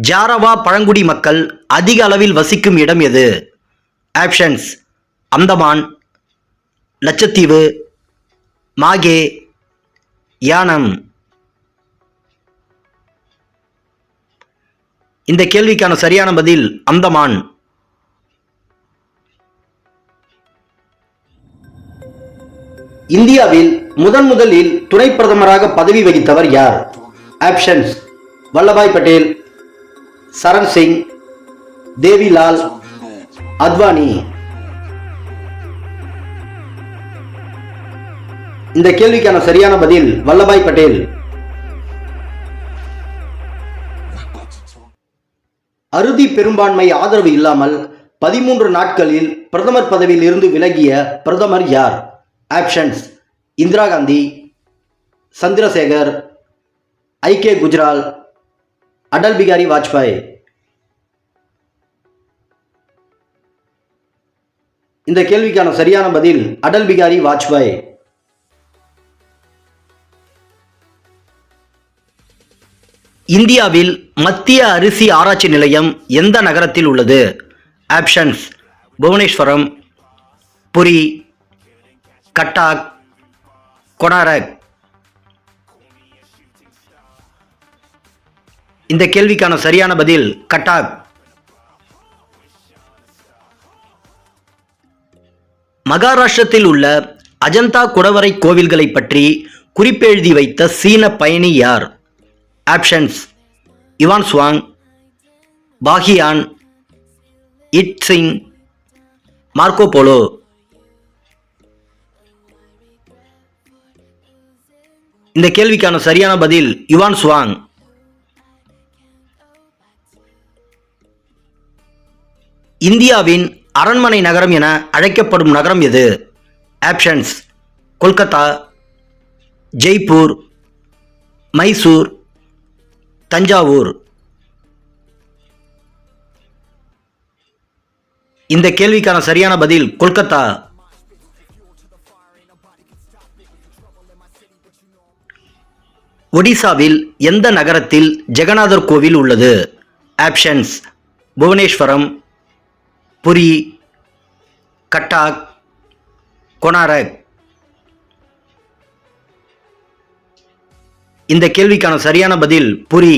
ஜாரவா பழங்குடி மக்கள் அதிக அளவில் வசிக்கும் இடம் எது? ஆப்ஷன்ஸ்: அந்தமான், லட்சத்தீவு, மாகே, யானம். இந்த கேள்விக்கான சரியான பதில் அந்தமான். இந்தியாவில் முதலில் துணை பிரதமராக பதவி வகித்தவர் யார்? ஆப்ஷன்ஸ்: வல்லபாய் பட்டேல், சரண் சிங், தேவிலால், அத்வானி. இந்த கேள்விக்கான சரியான பதில் வல்லபாய் பட்டேல். அறுதி பெரும்பான்மை ஆதரவு இல்லாமல் 13 நாட்களில் பிரதமர் பதவியில் இருந்து விலகிய பிரதமர் யார்? Options: Indira Gandhi, Chandrasekhar, I. K.. குஜ்ரால், அடல் பிகாரி வாஜ்பாய். இந்த கேள்விக்கான சரியான பதில் அடல் பிகாரி வாஜ்பாய். இந்தியாவில் மத்திய அரிசி ஆராய்ச்சி நிலையம் எந்த நகரத்தில் உள்ளது? ஆப்ஷன்ஸ்: புவனேஸ்வரம், புரி, கட்டாக், கொனாரக். இந்த கேள்விக்கான சரியான பதில் கட்டாக். மகாராஷ்டிரத்தில் உள்ள அஜந்தா குடவரை கோவில்களை பற்றி குறிப்பெழுதி வைத்த சீன பயணி யார்? Options: Yuan Chwang, Fahien, I Tsing, Marco Polo. இந்த கேள்விக்கான சரியான பதில் யுவான் சுவாங். இந்தியாவின் அரண்மனை நகரம் என அழைக்கப்படும் நகரம் எது? ஆப்ஷன்ஸ்: கொல்கத்தா, ஜெய்ப்பூர், மைசூர், தஞ்சாவூர். இந்த கேள்விக்கான சரியான பதில் கொல்கத்தா. ஒடிசாவில் எந்த நகரத்தில் ஜெகநாதர் கோவில் உள்ளது? ஆப்ஷன்ஸ்: புவனேஸ்வரம், புரி, கட்டாக், கொனாரக். இந்த கேள்விக்கான சரியான பதில் புரி.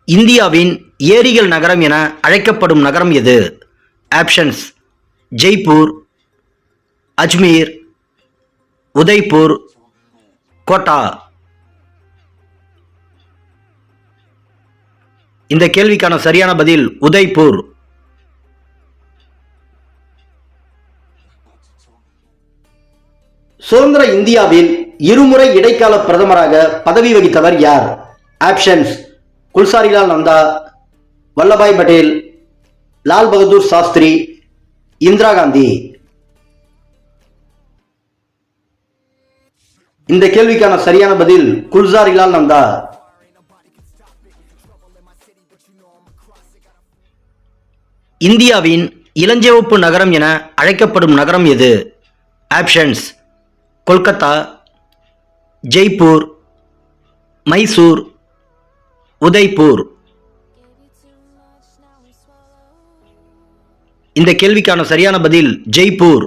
இந்தியாவின் ஏரிகள் நகரம் என அழைக்கப்படும் நகரம் எது? ஆப்ஷன்ஸ்: ஜெய்ப்பூர், அஜ்மீர், உதய்பூர், கோட்டா. இந்த கேள்விக்கான சரியான பதில் உதய்பூர். சுதந்திர இந்தியாவில் இருமுறை இடைக்கால பிரதமராக பதவி வகித்தவர் யார்? ஆப்ஷன்ஸ்: குல்சாரிலால் நந்தா, வல்லபாய் பட்டேல், லால் பகதூர் சாஸ்திரி, இந்திரா காந்தி. இந்த கேள்விக்கான சரியான பதில் குல்சாரிலால் நந்தா. இந்தியாவின் இளஞ்சிவப்பு நகரம் என அழைக்கப்படும் நகரம் எது? ஆப்ஷன்ஸ்: கொல்கத்தா, ஜெய்ப்பூர், மைசூர், உதய்பூர். இந்த கேள்விக்கான சரியான பதில் ஜெய்ப்பூர்.